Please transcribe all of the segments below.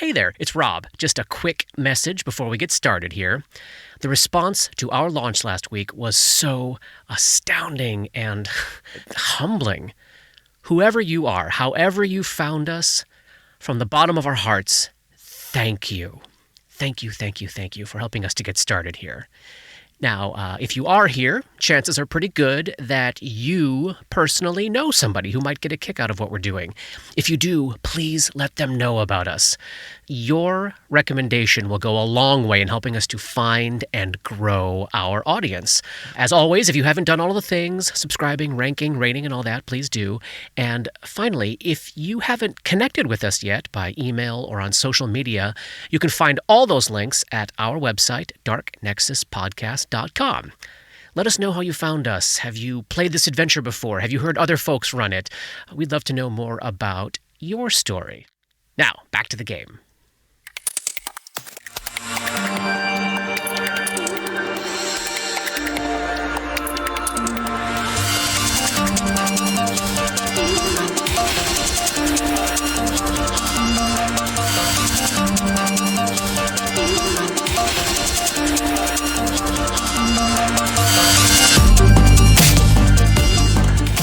Hey there, it's Rob. Just a quick message before we get started here. The response to our launch last week was so astounding and humbling. Whoever you are, however you found us, from the bottom of our hearts, thank you. Thank you for helping us to get started here. Now, if you are here, chances are pretty good that you personally know somebody who might get a kick out of what we're doing. If you do, please let them know about us. Your recommendation will go a long way in helping us to find and grow our audience. As always, if you haven't done all of the things, subscribing, ranking, rating, and all that, please do. And finally, if you haven't connected with us yet by email or on social media, you can find all those links at our website, darknexuspodcast.com. Let us know how you found us. Have you played this adventure before? Have you heard other folks run it? We'd love to know more about your story. Now, back to the game.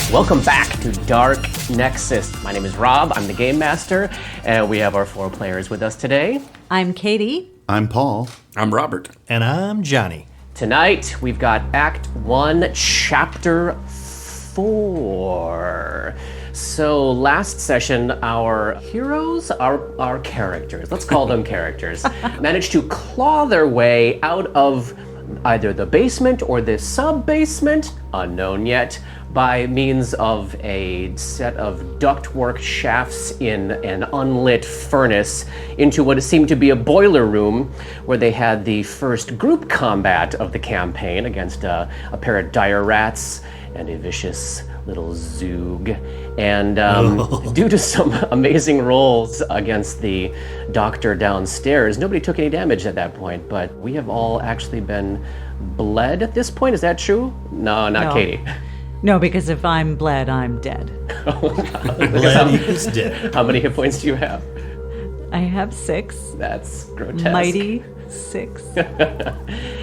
Welcome back to Dark Nexus. My name is Rob, I'm the Game Master, and we have our four players with us today. I'm Katie. I'm Paul. I'm Robert. And I'm Johnny. Tonight, we've got Act 1, Chapter 4. So last session, our heroes, our characters, let's call them characters, managed to claw their way out of either the basement or the sub-basement, unknown yet, by means of a set of ductwork shafts in an unlit furnace into what seemed to be a boiler room where they had the first group combat of the campaign against a pair of dire rats and a vicious little Zoog. And due to some amazing rolls against the doctor downstairs, nobody took any damage at that point, but we have all actually been bled at this point. Is that true? No, not Katie. No, because if I'm bled, I'm dead. Bled is dead. How many hit points do you have? I have 6. That's grotesque. Mighty 6.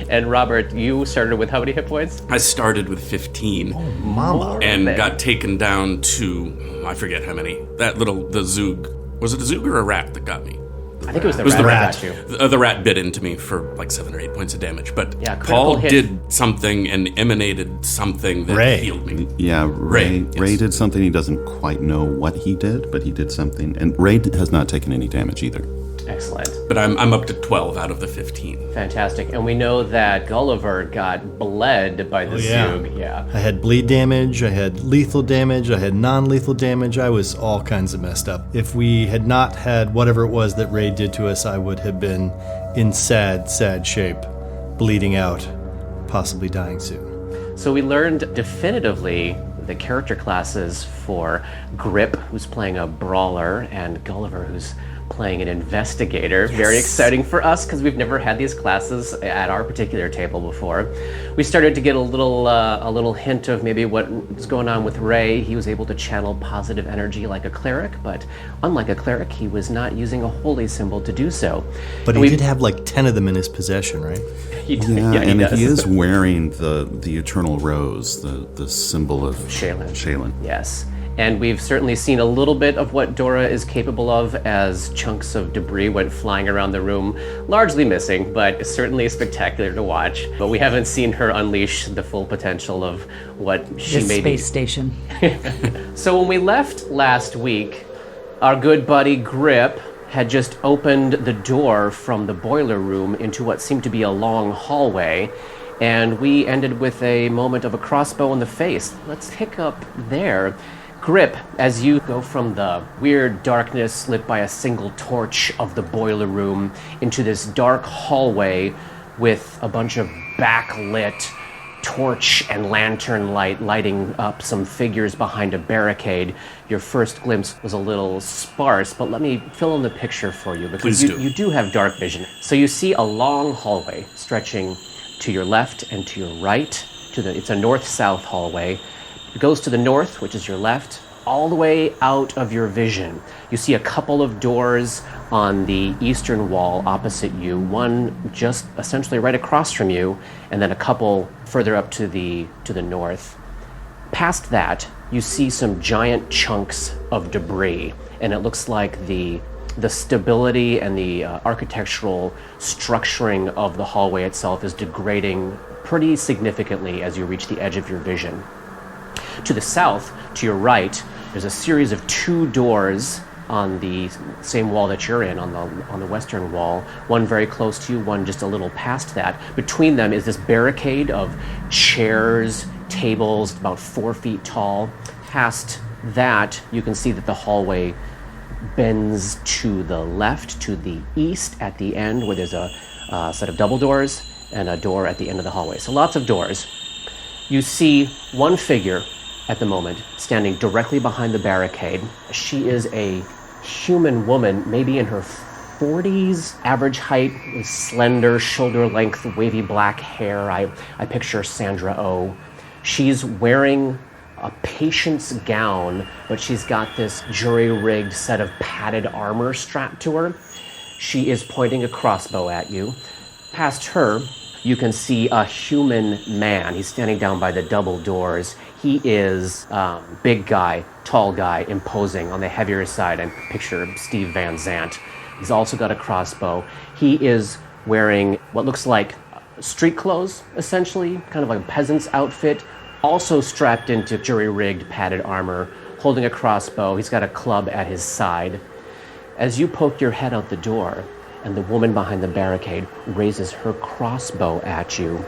And Robert, you started with how many hit points? I started with 15. Oh, mama. And got taken down to, I forget how many. The Zoog. Was it a Zoog or a rat that got me? I think it was the rat that got you. The rat bit into me for like 7 or 8 points of damage. But yeah, Paul did something and emanated something that healed me. Yeah, Ray did something. He doesn't quite know what he did, but he did something. And Ray has not taken any damage either. Excellent. But I'm up to 12 out of the 15. Fantastic. And we know that Gulliver got bled by the Zoog. Yeah. I had bleed damage, I had lethal damage, I had non-lethal damage. I was all kinds of messed up. If we had not had whatever it was that Ray did to us, I would have been in sad shape, bleeding out, possibly dying soon. So we learned definitively the character classes for Grip, who's playing a brawler, and Gulliver, who's playing an investigator. Yes. Very exciting for us because we've never had these classes at our particular table before. We started to get a little hint of maybe what was going on with Ray. He was able to channel positive energy like a cleric, but unlike a cleric, he was not using a holy symbol to do so. But he did have like 10 of them in his possession, right? He did. Yeah, he and does. he is wearing the eternal rose, the symbol of Shaylin. Yes. And we've certainly seen a little bit of what Dora is capable of as chunks of debris went flying around the room, largely missing, but certainly spectacular to watch. But we haven't seen her unleash the full potential of what she may be. Space station. So when we left last week, our good buddy Grip had just opened the door from the boiler room into what seemed to be a long hallway, and we ended with a moment of a crossbow in the face. Let's pick up there. Grip, as you go from the weird darkness lit by a single torch of the boiler room into this dark hallway with a bunch of backlit torch and lantern lighting up some figures behind a barricade. Your first glimpse was a little sparse, but let me fill in the picture for you because you do have dark vision. So you see a long hallway stretching to your left and to your right. It's a north-south hallway. It goes to the north, which is your left, all the way out of your vision. You see a couple of doors on the eastern wall opposite you, one just essentially right across from you, and then a couple further up to the north. Past that, you see some giant chunks of debris, and it looks like the stability and the architectural structuring of the hallway itself is degrading pretty significantly as you reach the edge of your vision. To the south, to your right, there's a series of 2 doors on the same wall that you're in, on the western wall, one very close to you, one just a little past that. Between them is this barricade of chairs, tables, about 4 feet tall. Past that, you can see that the hallway bends to the left, to the east at the end, where there's a set of double doors and a door at the end of the hallway. So lots of doors. You see one figure at the moment standing directly behind the barricade. She is a human woman, maybe in her 40s, average height, with slender, shoulder-length, wavy black hair. I picture Sandra Oh. She's wearing a patient's gown, but she's got this jury-rigged set of padded armor strapped to her. She is pointing a crossbow at you. Past her, you can see a human man. He's standing down by the double doors. He is big guy, tall guy, imposing on the heavier side. I picture Steve Van Zandt. He's also got a crossbow. He is wearing what looks like street clothes, essentially, kind of like a peasant's outfit, also strapped into jury-rigged padded armor, holding a crossbow. He's got a club at his side. As you poke your head out the door, and the woman behind the barricade raises her crossbow at you,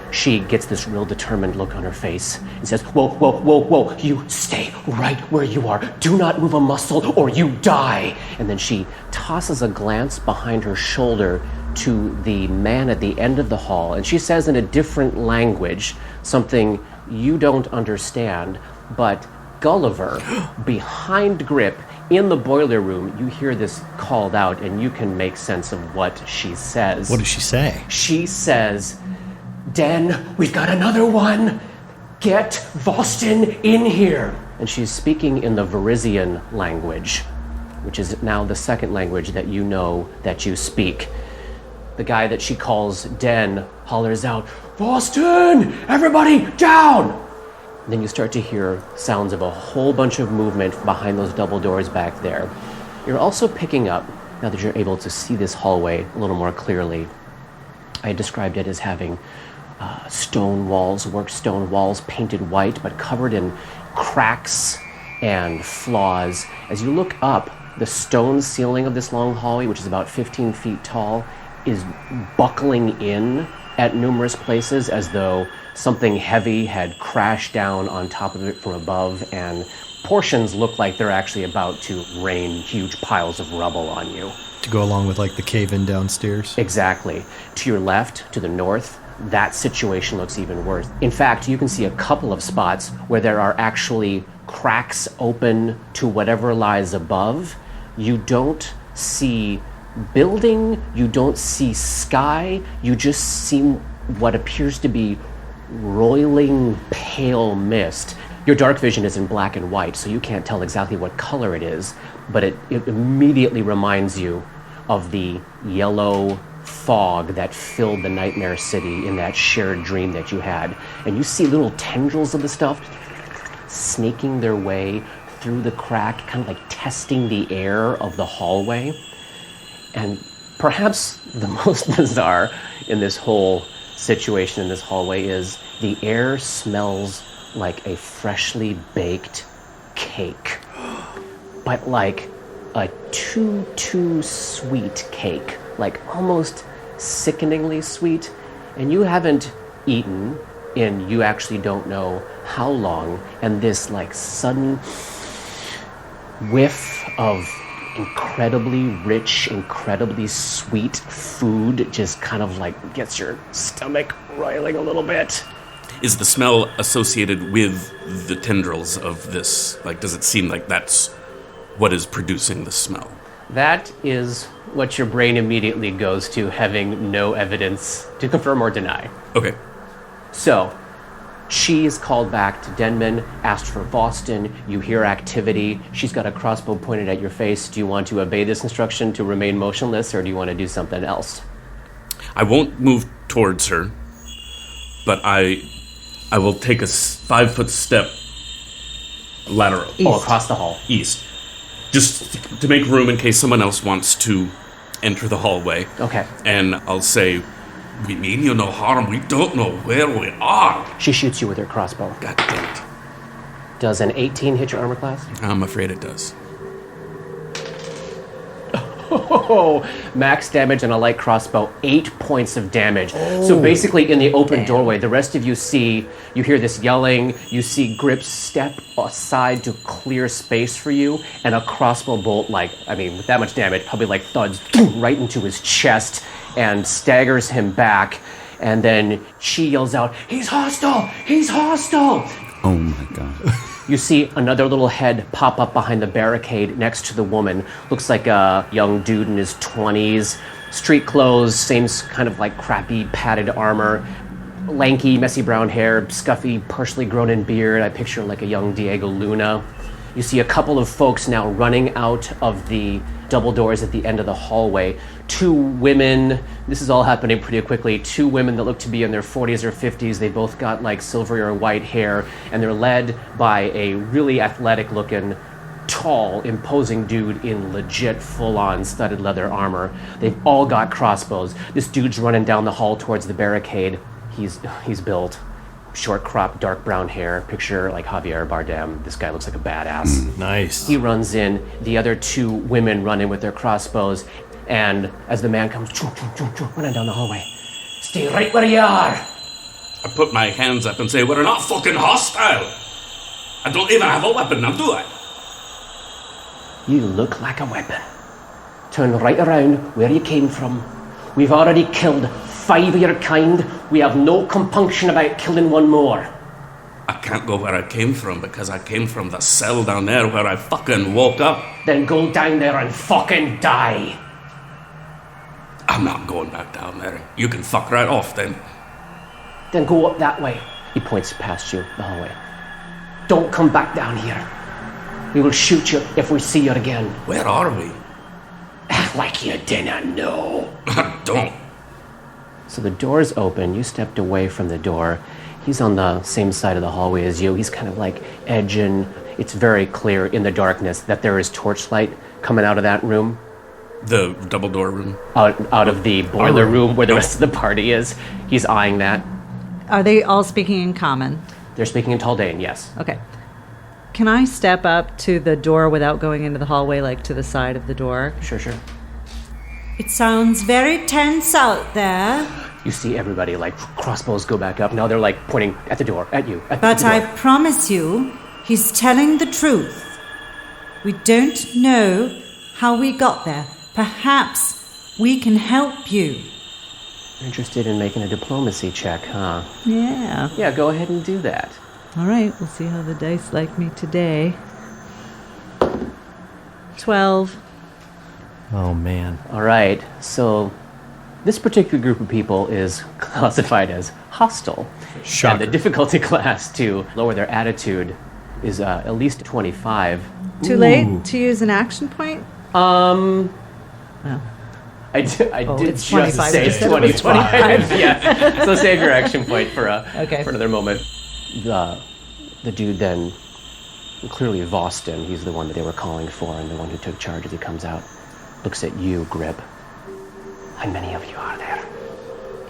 she gets this real determined look on her face and says, "Whoa, whoa, whoa, whoa, you stay right where you are. Do not move a muscle or you die." And then she tosses a glance behind her shoulder to the man at the end of the hall, and she says in a different language, something you don't understand, but Gulliver, behind Grip, in the boiler room, you hear this called out, and you can make sense of what she says. What does she say? She says, "Den, we've got another one. Get Vostin in here." And she's speaking in the Varisian language, which is now the second language that you know that you speak. The guy that she calls Den hollers out, "Vostin, everybody down!" And then you start to hear sounds of a whole bunch of movement behind those double doors back there. You're also picking up, now that you're able to see this hallway a little more clearly, I described it as having stone walls, worked stone walls, painted white, but covered in cracks and flaws. As you look up, the stone ceiling of this long hallway, which is about 15 feet tall, is buckling in at numerous places as though something heavy had crashed down on top of it from above, and portions look like they're actually about to rain huge piles of rubble on you. To go along with like the cave-in downstairs? Exactly. To your left, to the north, that situation looks even worse. In fact, you can see a couple of spots where there are actually cracks open to whatever lies above. You don't see building, you don't see sky, you just see what appears to be roiling pale mist. Your dark vision is in black and white, so you can't tell exactly what color it is, but it immediately reminds you of the yellow fog that filled the nightmare city in that shared dream that you had. And you see little tendrils of the stuff snaking their way through the crack, kind of like testing the air of the hallway. And perhaps the most bizarre in this whole situation in this hallway is the air smells like a freshly baked cake, but like a too sweet cake, like almost sickeningly sweet. And you haven't eaten in you actually don't know how long, and this like sudden whiff of incredibly rich, incredibly sweet food just kind of like gets your stomach roiling a little bit. Is the smell associated with the tendrils of this? Like, does it seem like that's what is producing the smell? That is what your brain immediately goes to, having no evidence to confirm or deny. Okay. So, She is called back to Denman, asked for Boston. You hear activity. She's got a crossbow pointed at your face. Do you want to obey this instruction to remain motionless, or do you want to do something else? I won't move towards her, but I will take a 5-foot step lateral. East. Oh, across the hall. East. Just to make room in case someone else wants to enter the hallway. Okay. And I'll say, we mean you no harm. We don't know where we are. She shoots you with her crossbow. God damn it. Does an 18 hit your armor class? I'm afraid it does. Oh, max damage on a light crossbow, 8 points of damage. So basically in the open doorway, the rest of you hear this yelling, you see Grip step aside to clear space for you, and a crossbow bolt, with that much damage, probably thuds right into his chest and staggers him back. And then she yells out, "He's hostile! He's hostile!" Oh my god. You see another little head pop up behind the barricade next to the woman. Looks like a young dude in his 20s. Street clothes, same kind of crappy padded armor. Lanky, messy brown hair, scuffy, partially grown in beard. I picture like a young Diego Luna. You see a couple of folks now running out of the double doors at the end of the hallway. 2 women, this is all happening pretty quickly, 2 women that look to be in their 40s or 50s. They both got silvery or white hair, and they're led by a really athletic looking, tall, imposing dude in legit full-on studded leather armor. They've all got crossbows. This dude's running down the hall towards the barricade. He's built. Short crop, dark brown hair. Picture Javier Bardem. This guy looks like a badass. Nice. He runs in. The other 2 women run in with their crossbows. And as the man comes, running down the hallway, "Stay right where you are." I put my hands up and say, we're not fucking hostile. I don't even have a weapon, now do I? You look like a weapon. Turn right around where you came from. We've already killed 5 of your kind. We have no compunction about killing 1 more. I can't go where I came from because I came from the cell down there where I fucking woke up. Then go down there and fucking die. I'm not going back down there. You can fuck right off then. Then go up that way. He points past you, the hallway. Don't come back down here. We will shoot you if we see you again. Where are we? Like you didn't know. I don't. So the door's open. You stepped away from the door. He's on the same side of the hallway as you. He's kind of edging. It's very clear in the darkness that there is torchlight coming out of that room. The double door room? Out of the boiler room where the rest of the party is. He's eyeing that. Are they all speaking in common? They're speaking in Taldane, yes. Okay. Can I step up to the door without going into the hallway, to the side of the door? Sure. It sounds very tense out there. You see everybody, crossbows go back up. Now they're, pointing at the door, at you. But I promise you, he's telling the truth. We don't know how we got there. Perhaps we can help you. You're interested in making a diplomacy check, huh? Yeah. Yeah, go ahead and do that. All right, we'll see how the dice like me today. 12. Oh, man. All right, so this particular group of people is classified as hostile. Shocker. And the difficulty class to lower their attitude is at least 25. Too late to use an action point? Oh. I did it's just 25 say instead of 25. Yeah. So save your action point for Okay. another moment. The dude then, clearly Voston, he's the one that they were calling for and the one who took charge as he comes out, looks at you, Grip. How many of you are there?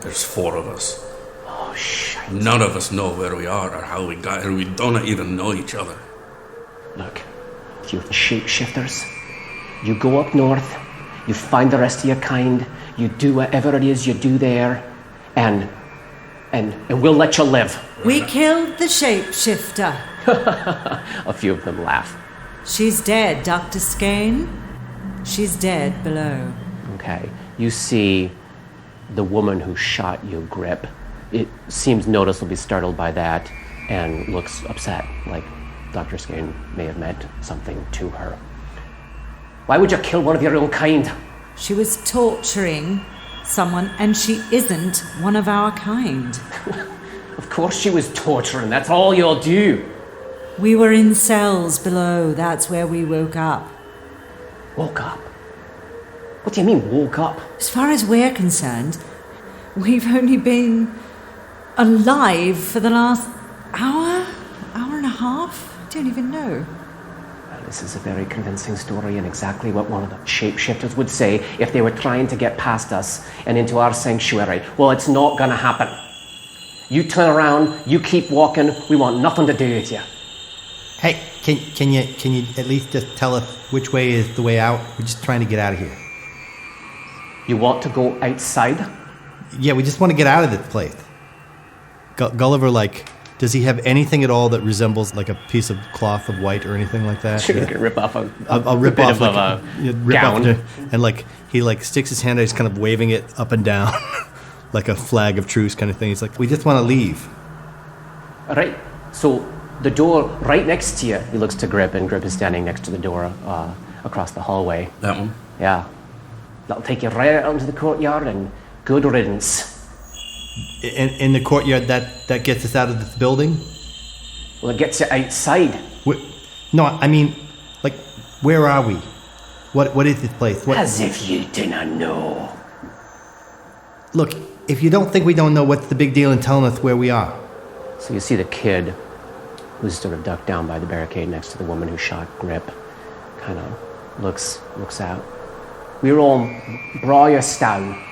There's 4 of us. Oh, shit. None of us know where we are or how we got here. We don't even know each other. Look, you shapeshifters, you go up north, you find the rest of your kind, you do whatever it is you do there, and we'll let you live. We killed the shapeshifter. A few of them laugh. She's dead, Dr. Skane. She's dead below. Okay. You see the woman who shot you, Grip. It seems noticeably startled by that and looks upset, like Dr. Skane may have meant something to her. Why would you kill one of your own kind? She was torturing someone, and she isn't one of our kind. Of course she was torturing. That's all you'll do. We were in cells below. That's where we woke up. Woke up? What do you mean, woke up? As far as we're concerned, we've only been alive for the last hour and a half? I don't even know. Well, this is a very convincing story and exactly what one of the shapeshifters would say if they were trying to get past us and into our sanctuary. Well, it's not gonna happen. You turn around, you keep walking, we want nothing to do with you. Hey, can you at least just tell us which way is the way out? We're just trying to get out of here. You want to go outside? Yeah, we just want to get out of this place. Gulliver, does he have anything at all that resembles like a piece of cloth of white or anything like that? Sure, you can rip off a I'll rip bit off of a gown. And he sticks his hand out, he's kind of waving it up and down like a flag of truce kind of thing. He's like, we just want to leave. Right, so the door right next to you, he looks to Grip, and Grip is standing next to the door across the hallway. That one? Yeah. That'll take you right out into the courtyard and good riddance. In the courtyard, that gets us out of this building? Well, it gets you outside. No, I mean, where are we? What is this place? As if you didn't know. Look, if you don't think we don't know, what's the big deal in telling us where we are? So you see the kid who's sort of ducked down by the barricade next to the woman who shot Grip. Kind of looks out. We're on Briarstown.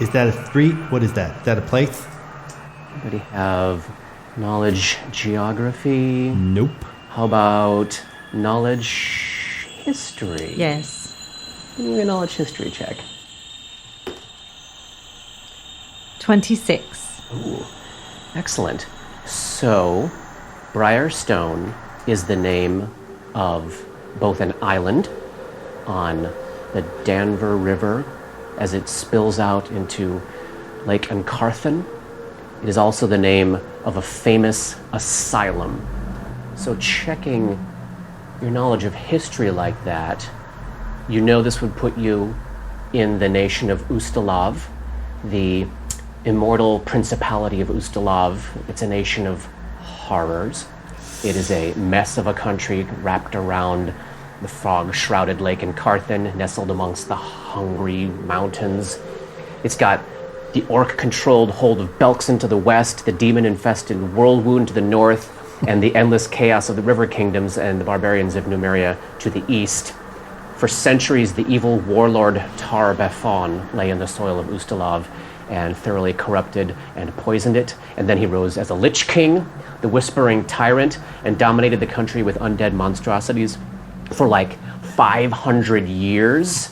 Is that a street? What is that? Is that a place? Anybody have knowledge geography? Nope. How about knowledge history? Yes. Give me a knowledge history check. 26. Ooh, excellent. So, Briarstone is the name of both an island on the Danver River as it spills out into Lake Encarthen. It is also the name of a famous asylum. So checking your knowledge of history like that, you know this would put you in the nation of Ustalav, the immortal principality of Ustalav. It's a nation of horrors. It is a mess of a country wrapped around the fog-shrouded lake in Carthen, nestled amongst the hungry mountains. It's got the orc-controlled hold of Belkson to the west, the demon-infested Whirlwound to the north, and the endless chaos of the river kingdoms and the barbarians of Numeria to the east. For centuries, the evil warlord Tar Befon lay in the soil of Ustalav and thoroughly corrupted and poisoned it. And then he rose as a Lich King, the whispering tyrant, and dominated the country with undead monstrosities for 500 years.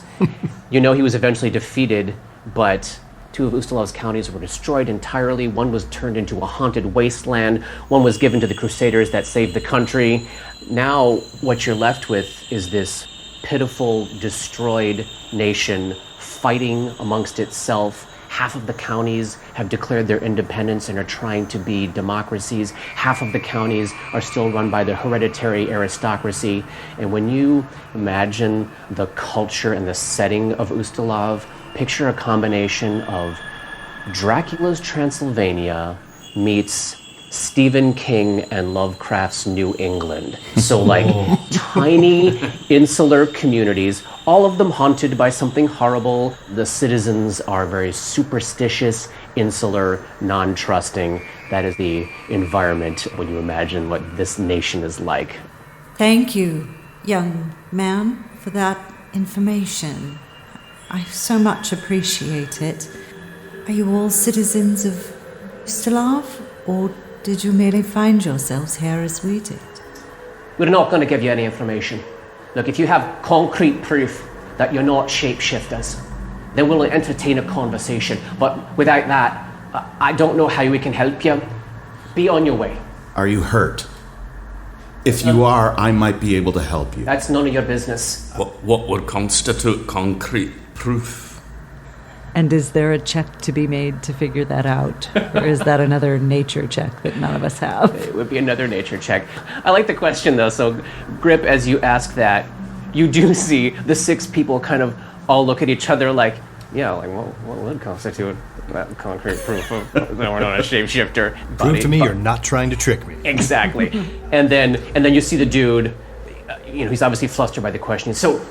You know he was eventually defeated, but 2 of Ustalav's counties were destroyed entirely. One was turned into a haunted wasteland. One was given to the Crusaders that saved the country. Now what you're left with is this pitiful, destroyed nation fighting amongst itself. Half of the counties have declared their independence and are trying to be democracies. Half of the counties are still run by the hereditary aristocracy. And when you imagine the culture and the setting of Ustalav, picture a combination of Dracula's Transylvania meets Stephen King and Lovecraft's New England. So tiny insular communities, all of them haunted by something horrible. The citizens are very superstitious, insular, non-trusting. That is the environment when you imagine what this nation is like. Thank you, young man, for that information. I so much appreciate it. Are you all citizens of Ustalav, or did you merely find yourselves here as we did? We're not going to give you any information. Look, if you have concrete proof that you're not shapeshifters, then we'll entertain a conversation. But without that, I don't know how we can help you. Be on your way. Are you hurt? If you are, I might be able to help you. That's none of your business. What would constitute concrete proof? And is there a check to be made to figure that out? Or is that another nature check that none of us have? It would be another nature check. I like the question, though. So, Grip, as you ask that, you do see the 6 people kind of all look at each other like, Yeah, like, what would constitute that concrete proof of that we're not a shapeshifter? Prove to me you're not trying to trick me. Exactly. and then you see the dude, he's obviously flustered by the question. So,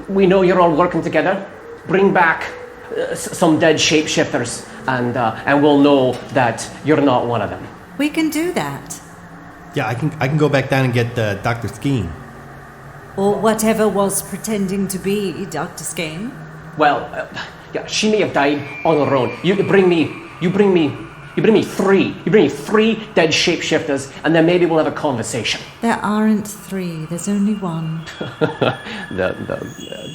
we know you're all working together. Bring back some dead shapeshifters, and we'll know that you're not one of them. We can do that. Yeah, I can go back down and get Dr. Skeen. Or whatever was pretending to be Dr. Skeen. Well, she may have died on her own. You bring me 3. You bring me 3 dead shapeshifters, and then maybe we'll have a conversation. There aren't 3. There's only 1.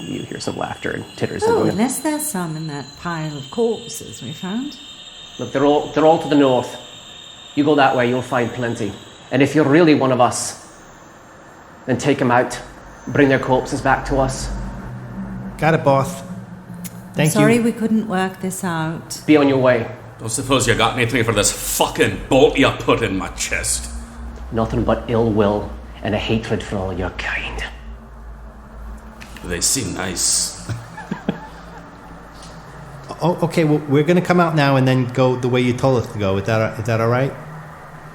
You hear some laughter and titters. Oh, unless there's some in that pile of corpses we found. Look, they're all to the north. You go that way, you'll find plenty. And if you're really one of us, then take them out. Bring their corpses back to us. Got it, boss. Thank you. Sorry we couldn't work this out. Be on your way. Don't suppose you got anything for this fucking bolt you put in my chest? Nothing but ill will and a hatred for all your kind. They seem nice. Oh, okay, well, we're going to come out now and then go the way you told us to go. Is that all right?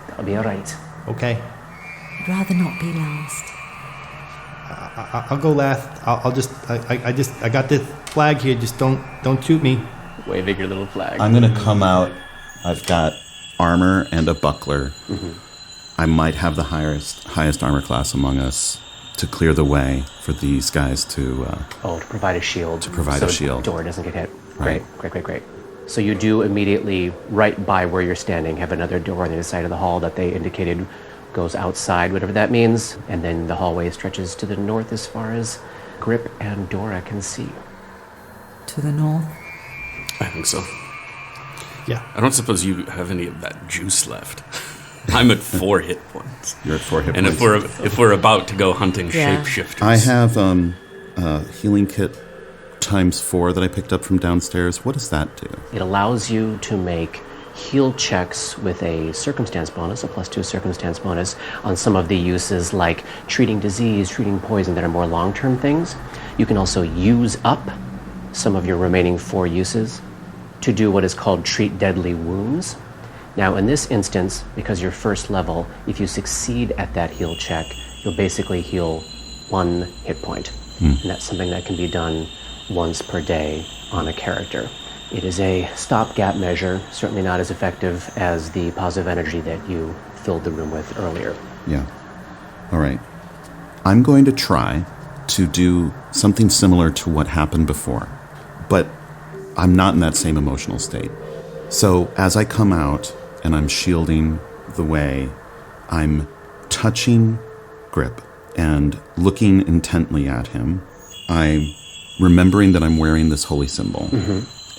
That'll be all right. Okay. I'd rather not be last. I'll go last. I got this flag here. Just don't shoot me. Waving your little flag. I'm going to come out. I've got armor and a buckler. Mm-hmm. I might have the highest armor class among us to clear the way for these guys to... to provide a shield. To provide a shield. So the door doesn't get hit. Right. Great. So you do immediately, right by where you're standing, have another door on the other side of the hall that they indicated goes outside, whatever that means. And then the hallway stretches to the north as far as Grip and Dora can see. To the north? I think so. Yeah. I don't suppose you have any of that juice left. I'm at 4 hit points. You're at 4 hit and points. And if we're about to go hunting Yeah. shapeshifters, I have a healing kit ×4 that I picked up from downstairs. What does that do? It allows you to make heal checks with a circumstance bonus, a +2 circumstance bonus, on some of the uses like treating disease, treating poison that are more long-term things. You can also use up some of your remaining 4 uses to do what is called treat deadly wounds. Now, in this instance, because you're first level, if you succeed at that heal check, you'll basically heal 1 hit point. And that's something that can be done once per day on a character. It is a stopgap measure, certainly not as effective as the positive energy that you filled the room with earlier. Yeah. All right. I'm going to try to do something similar to what happened before, but I'm not in that same emotional state. So as I come out and I'm shielding the way, I'm touching Grip and looking intently at him. I'm remembering that I'm wearing this holy symbol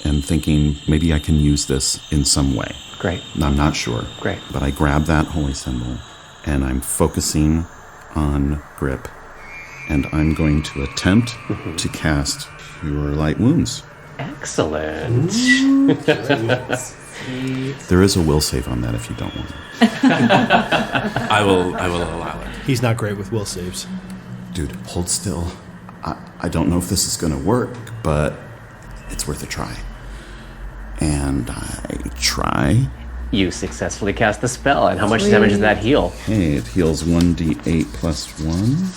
and thinking maybe I can use this in some way. Great. I'm not sure. Great. But I grab that holy symbol and I'm focusing on Grip, and I'm going to attempt to cast Cure Light Wounds. Excellent. There is a will save on that if you don't want it. I will allow it. He's not great with will saves. Dude, hold still. I don't know if this is going to work, but it's worth a try. And I try. You successfully cast the spell, and how much damage does that heal? Hey, it heals 1d8 + 1.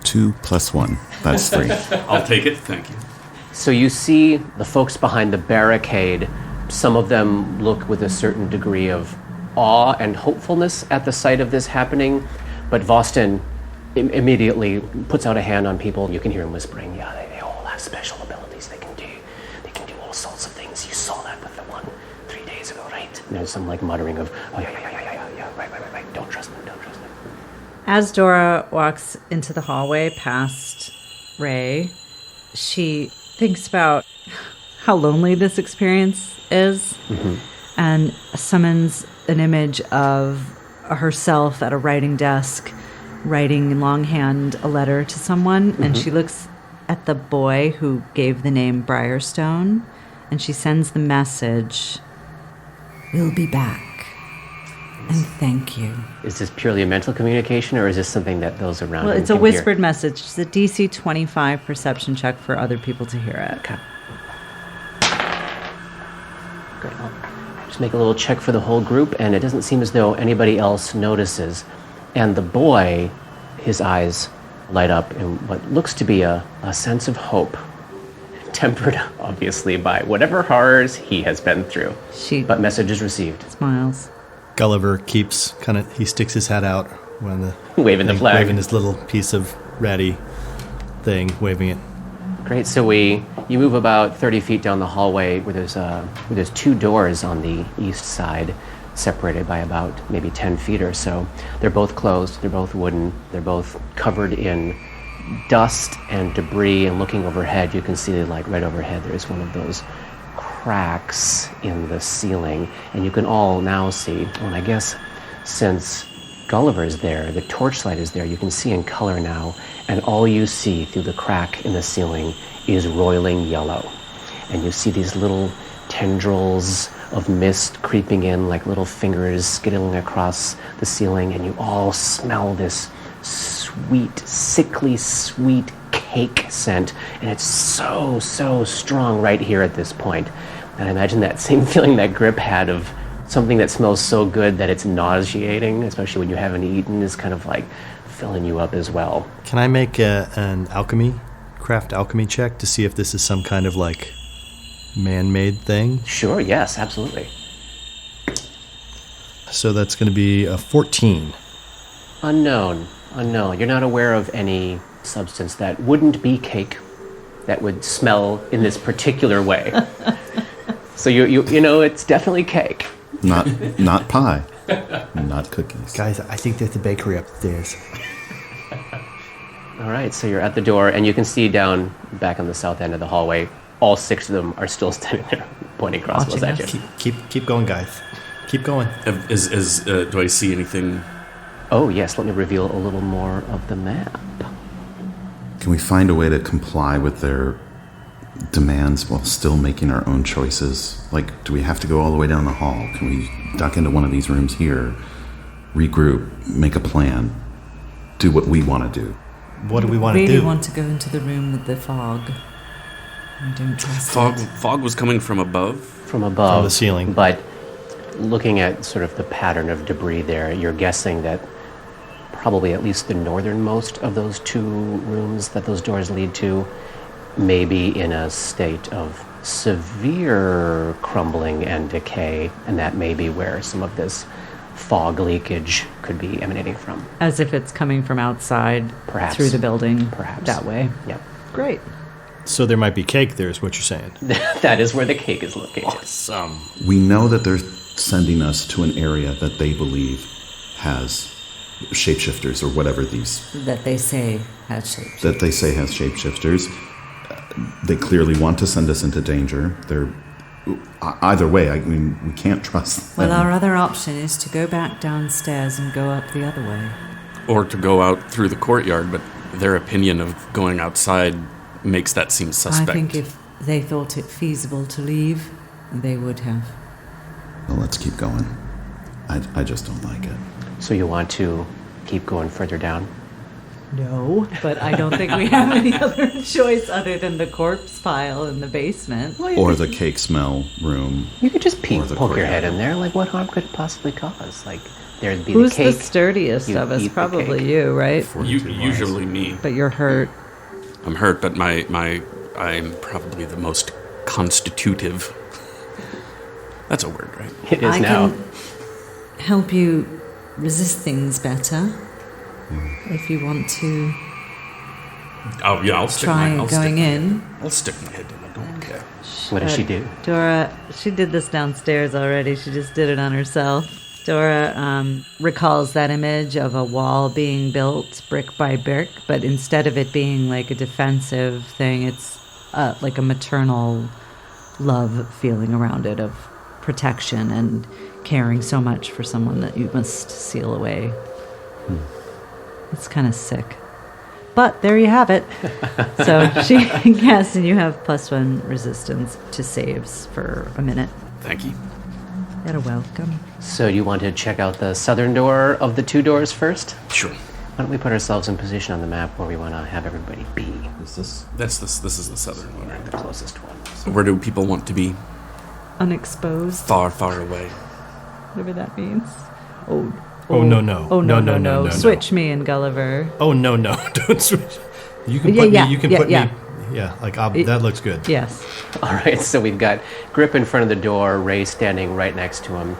2 + 1. That's 3. I'll take it, thank you. So you see the folks behind the barricade. Some of them look with a certain degree of awe and hopefulness at the sight of this happening, but Vostin immediately puts out a hand on people. You can hear him whispering, yeah, they all have special abilities. They can do all sorts of things. You saw that with the one 3 days ago, right? And there's some like muttering of, oh yeah, right. Don't trust them. As Dora walks into the hallway past Ray, she thinks about how lonely this experience is and summons an image of herself at a writing desk, writing in longhand a letter to someone, and she looks at the boy who gave the name Briarstone, and she sends the message, We'll be back. And thank you. Is this purely a mental communication, or is this something that those around Well, him it's a can whispered hear? message. It's a DC 25 perception check for other people to hear it. Okay. Great. I'll just make a little check for the whole group, and it doesn't seem as though anybody else notices. And the boy, his eyes light up in what looks to be a sense of hope, tempered, obviously, by whatever horrors he has been through. But message is received. Smiles. Gulliver keeps he sticks his hat out when Waving the flag. waving his little piece of ratty thing, waving it. Great. So you move about 30 feet down the hallway where there's two doors on the east side, separated by about maybe 10 feet or so. They're both closed. They're both wooden. They're both covered in dust and debris. And looking overhead, you can see, like right overhead, there's one of those cracks in the ceiling, and you can all now see, and I guess since Gulliver is there, the torchlight is there, you can see in color now, and all you see through the crack in the ceiling is roiling yellow. And you see these little tendrils of mist creeping in like little fingers skittling across the ceiling, and you all smell this sweet, sickly sweet cake scent, and it's so strong right here at this point. And I imagine that same feeling that Grip had of something that smells so good that it's nauseating, especially when you haven't eaten, is kind of like filling you up as well. Can I make an craft alchemy check to see if this is some kind of like man-made thing? Sure, yes, absolutely. So that's going to be a 14. Unknown. You're not aware of any substance that wouldn't be cake that would smell in this particular way. So you know it's definitely cake. Not pie. Not cookies. Guys, I think there's a bakery upstairs. All right, so you're at the door, and you can see down back on the south end of the hallway, all 6 of them are still standing there, pointing crossbows at you. Keep going, guys. Keep going. Do I see anything? Oh, yes, let me reveal a little more of the map. Can we find a way to comply with their demands while still making our own choices? Like, do we have to go all the way down the hall? Can we duck into one of these rooms here, regroup, make a plan, do what we want to do? What do we want to do? Really want to go into the room with the fog. I don't trust it. Fog was coming from above? From above. From the ceiling. But looking at sort of the pattern of debris there, you're guessing that probably at least the northernmost of those 2 rooms that those doors lead to may be in a state of severe crumbling and decay, and that may be where some of this fog leakage could be emanating from. As if it's coming from outside, Perhaps. through the building, Perhaps. that way. Yep. Great. So there might be cake there, is what you're saying. That is where the cake is located. Awesome. We know that they're sending us to an area that they believe has shapeshifters or whatever these That they say has shapes. that they say has shapeshifters. They clearly want to send us into danger. They're either way. I mean, we can't trust them. Well, our other option is to go back downstairs and go up the other way. Or to go out through the courtyard, but their opinion of going outside makes that seem suspect. I think if they thought it feasible to leave, they would have. Well, let's keep going. I just don't like it. So you want to keep going further down? No, but I don't think we have any other choice other than the corpse pile in the basement. Or the cake smell room. You could just Or the poke your courtyard. head in there. Like, what harm could it possibly cause? Like, there'd be Who's the cake. the sturdiest You of us? eat the Probably cake. you, right? Usually me. But you're hurt. I'm hurt, but I'm probably the most constitutive. That's a word, right? It is I now. can help you resist things better if you want to Oh yeah, I'll stick try my going in. I'll stick my head in. I don't care. What does she do? Dora, she did this downstairs already. She just did it on herself. Dora recalls that image of a wall being built brick by brick, but instead of it being like a defensive thing, it's like a maternal love feeling around it of protection and caring so much for someone that you must seal away. It's kind of sick. But there you have it. So she casts, and you have +1 resistance to saves for a minute. Thank you. You're welcome. So you want to check out the southern door of the 2 doors first? Sure. Why don't we put ourselves in position on the map where we want to have everybody be? Is this? This is the southern one. The closest one. So where do people want to be? Unexposed. Far, far away. Whatever that means. Oh, no. Oh, No, no. no. Switch me and Gulliver. Oh, no. Don't switch. You can Yeah, put yeah, me. You can yeah, put yeah. me. Yeah, like that looks good. Yes. All right, so we've got Grip in front of the door, Ray standing right next to him,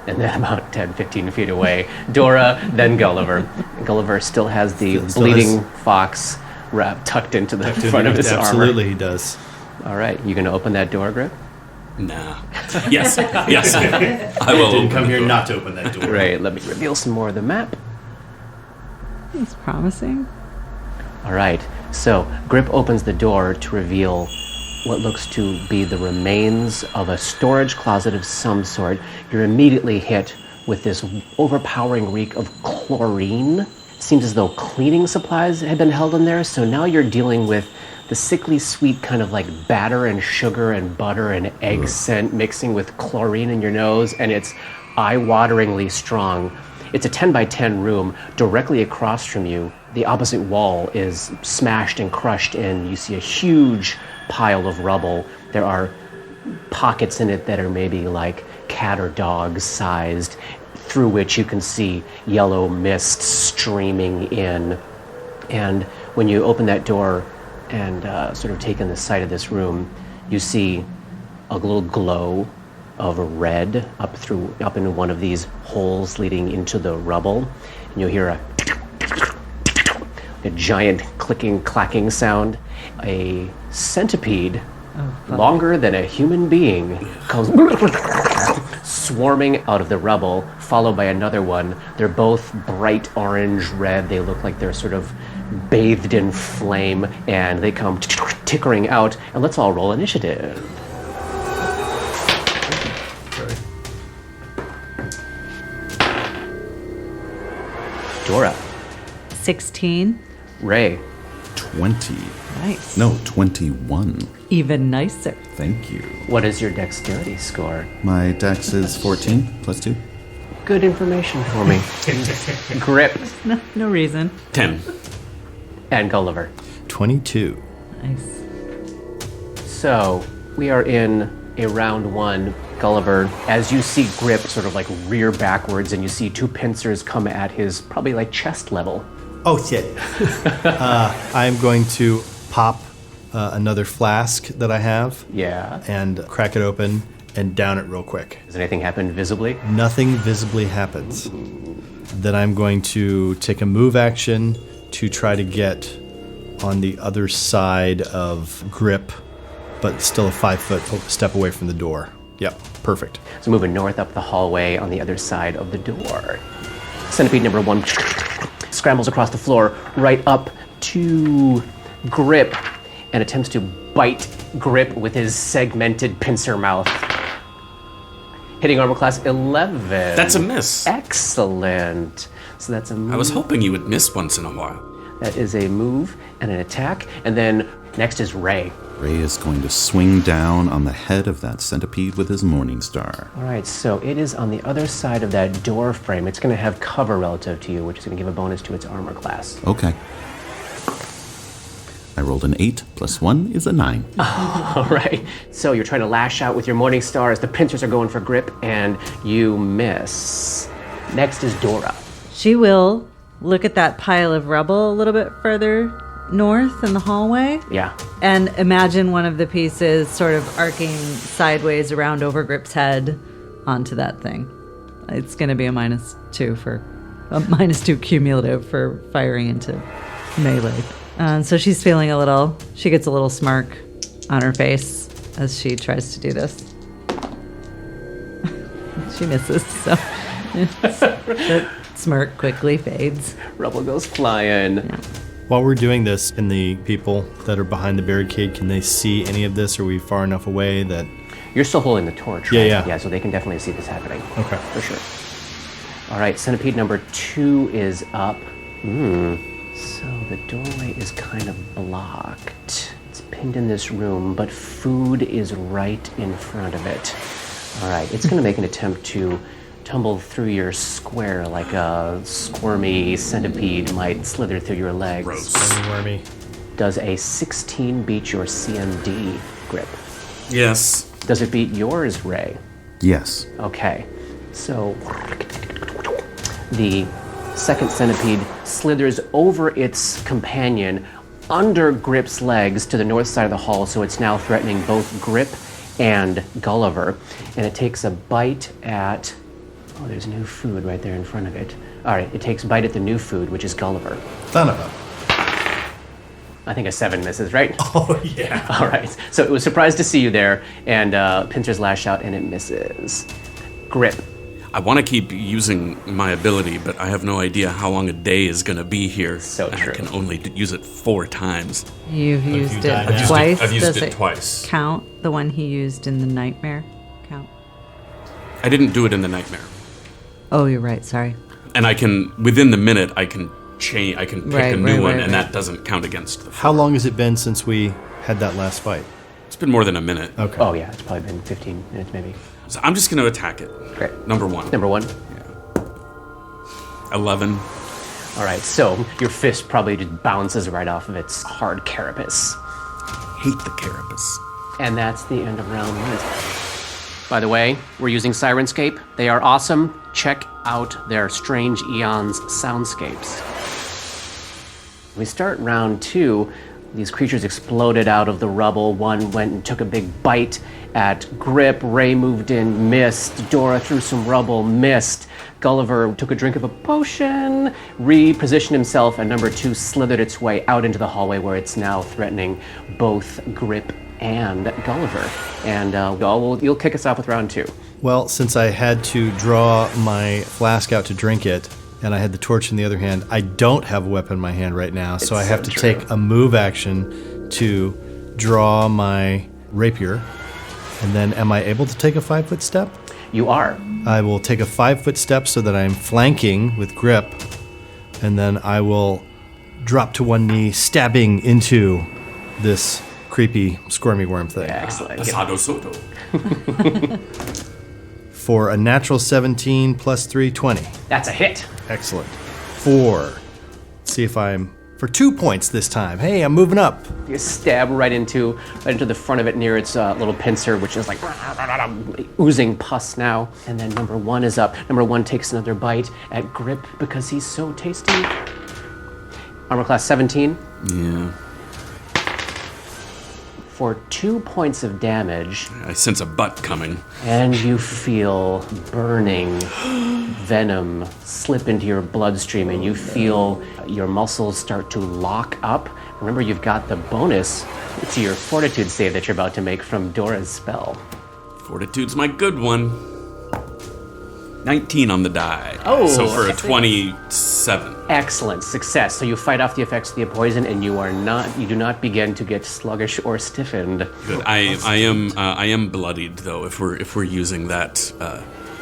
and then about 10, 15 feet away, Dora, then Gulliver. Gulliver still has the Still bleeding has- fox wrap tucked into the front of his Absolutely, armor. he does. All right, you going to open that door, Grip? Nah. Yes. I will. Didn't open come the here door. not to open that door. Right, let me reveal some more of the map. It's promising. All right, so Grip opens the door to reveal what looks to be the remains of a storage closet of some sort. You're immediately hit with this overpowering reek of chlorine. It seems as though cleaning supplies had been held in there, so now you're dealing with the sickly sweet kind of like batter and sugar and butter and egg scent mixing with chlorine in your nose, and it's eye-wateringly strong. It's a 10 by 10 room. Directly across from you, the opposite wall is smashed and crushed in. You see a huge pile of rubble. There are pockets in it that are maybe like cat or dog sized, through which you can see yellow mist streaming in. And when you open that door and sort of take in the sight of this room, you see a little glow of red up into one of these holes leading into the rubble, and you'll hear a giant clicking, clacking sound. A centipede, longer than a human being, comes swarming out of the rubble, followed by another one. They're both bright orange red. They look like they're sort of bathed in flame, and they come tickering out. And let's all roll initiative. Dora, 16. Ray, 20. Nice. No, 21. Even nicer. Thank you. what is your dexterity score? My dex is 14 plus 2. Good information for me. Grip No reason. 10. and Gulliver. 22. Nice. So, we are in a round one. Gulliver, as you see Grip sort of like rear backwards, and you see 2 pincers come at his probably like chest level. Oh shit! I'm going to pop another flask that I have Yeah. and crack it open and down it real quick. Does anything happen visibly? Nothing visibly happens. Then I'm going to take a move action to try to get on the other side of Grip, but still a 5-foot step away from the door. Yep, perfect. So moving north up the hallway on the other side of the door. Centipede number 1 scrambles across the floor right up to Grip and attempts to bite Grip with his segmented pincer mouth. Hitting armor class 11. That's a miss. Excellent. So that's a move. I was hoping you would miss once in a while. That is a move and an attack. And then next is Ray. Ray is going to swing down on the head of that centipede with his Morning Star. All right, so it is on the other side of that door frame. It's going to have cover relative to you, which is going to give a bonus to its armor class. Okay. I rolled an 8 plus 1 is a 9. All right, so you're trying to lash out with your Morning Star as the pincers are going for Grip, and you miss. Next is Dora. She will look at that pile of rubble a little bit further north in the hallway Yeah. and imagine one of the pieces sort of arcing sideways around over Grip's head onto that thing. It's going to be a -2 for a -2 cumulative for firing into melee. So she's feeling she gets a little smirk on her face as she tries to do this. She misses, so the smirk quickly fades. Rubble goes flying. While we're doing this, and the people that are behind the barricade, can they see any of this? Are we far enough away that... You're still holding the torch, Yeah, right? yeah. Yeah, so they can definitely see this happening. Okay. For sure. All right, centipede number 2 is up. So the doorway is kind of blocked. It's pinned in this room, but food is right in front of it. All right, it's going to make an attempt to tumble through your square like a squirmy centipede might slither through your legs. Gross. Wormy. Does a 16 beat your CMD, Grip? Yes. Does it beat yours, Ray? Yes. Okay, so the second centipede slithers over its companion under Grip's legs to the north side of the hall, so it's now threatening both Grip and Gulliver. And it takes a bite at... Oh, there's new food right there in front of it. All right, it takes a bite at the new food, which is Gulliver. Son of a. I think a 7 misses, right? Oh, yeah. All right, so it was surprised to see you there, and pincers lash out, and it misses. Grip. I want to keep using my ability, but I have no idea how long a day is going to be here. So and true. I can only use it 4 times. You've used you it die now? twice. I've used Does it twice. count? The one he used in the nightmare count? I didn't do it in the nightmare. Oh, you're right. Sorry. And I can, within the minute, I can change, I can pick Right, a new right, one, right, and right. that doesn't count against the... How long has it been since we had that last fight? It's been more than a minute. Okay. Oh, yeah, it's probably been 15 minutes, maybe. So I'm just going to attack it. Great. Number 1. Number 1. 11. All right, so your fist probably just bounces right off of its hard carapace. Hate the carapace. And that's the end of round 1. By the way, we're using Syrinscape. They are awesome. Check out their Strange Eons soundscapes. We start round 2. These creatures exploded out of the rubble. One went and took a big bite at Grip. Ray moved in, missed. Dora threw some rubble, missed. Gulliver took a drink of a potion, repositioned himself, and number 2 slithered its way out into the hallway where it's now threatening both Grip and Gulliver. And you'll kick us off with round 2. Well, since I had to draw my flask out to drink it, and I had the torch in the other hand, I don't have a weapon in my hand right now, so I have to take a move action to draw my rapier. And then am I able to take a 5-foot step? You are. I will take a 5-foot step so that I'm flanking with Grip, and then I will drop to one knee, stabbing into this creepy, squirmy worm thing. Excellent. Asado Soto. For a natural 17 plus 3, 20. That's a hit. Excellent. 4. Let's see if I'm... For 2 points this time. Hey, I'm moving up. You stab right into the front of it near its little pincer, which is like oozing pus now. And then number 1 is up. Number 1 takes another bite at Grip because he's so tasty. Armor class 17. Yeah. For 2 points of damage, I sense a butt coming. and you feel burning venom slip into your bloodstream, and you feel your muscles start to lock up. Remember, you've got the bonus to your fortitude save that you're about to make from Dora's spell. Fortitude's my good one. 19 on the die. Oh, So for a excellent. 27. Excellent success. So you fight off the effects of the poison, and you do not begin to get sluggish or stiffened. Good. I am bloodied though. If we're using that.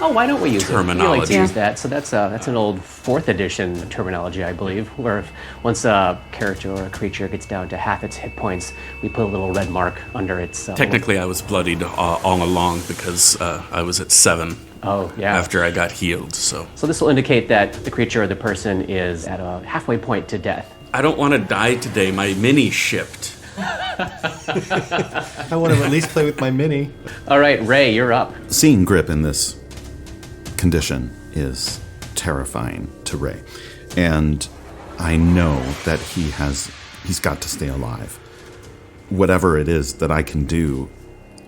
Oh, why don't we use Terminology. it? We like to Yeah. use that. So that's an old 4th edition terminology, I believe, where once a character or a creature gets down to half its hit points, we put a little red mark under its. Technically, I was bloodied all along because I was at 7. Oh, yeah. After I got healed, so. So this will indicate that the creature or the person is at a halfway point to death. I don't want to die today. My mini shipped. I want to at least play with my mini. All right, Ray, you're up. Seeing Grip in this condition is terrifying to Ray. And I know that he's got to stay alive. Whatever it is that I can do,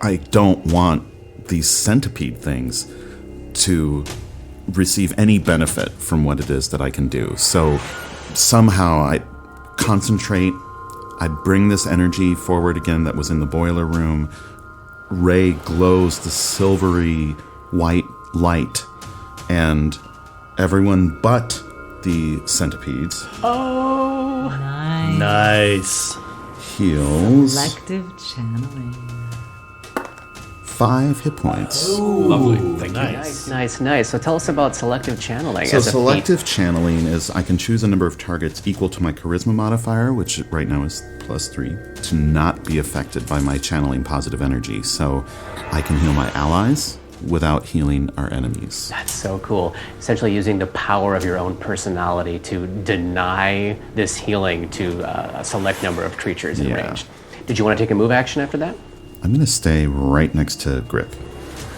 I don't want these centipede things to receive any benefit from what it is that I can do. So somehow I concentrate, I bring this energy forward again that was in the boiler room. Ray glows the silvery white light, and everyone but the centipedes Nice. heals Selective channeling. 5 hit points. Lovely. Thank you. Nice. So tell us about selective channeling. So as a feat. selective channeling is I can choose a number of targets equal to my charisma modifier, which right now is +3, to not be affected by my channeling positive energy. So I can heal my allies without healing our enemies. That's so cool. Essentially using the power of your own personality to deny this healing to a select number of creatures in range. Did you want to take a move action after that? I'm going to stay right next to Grip.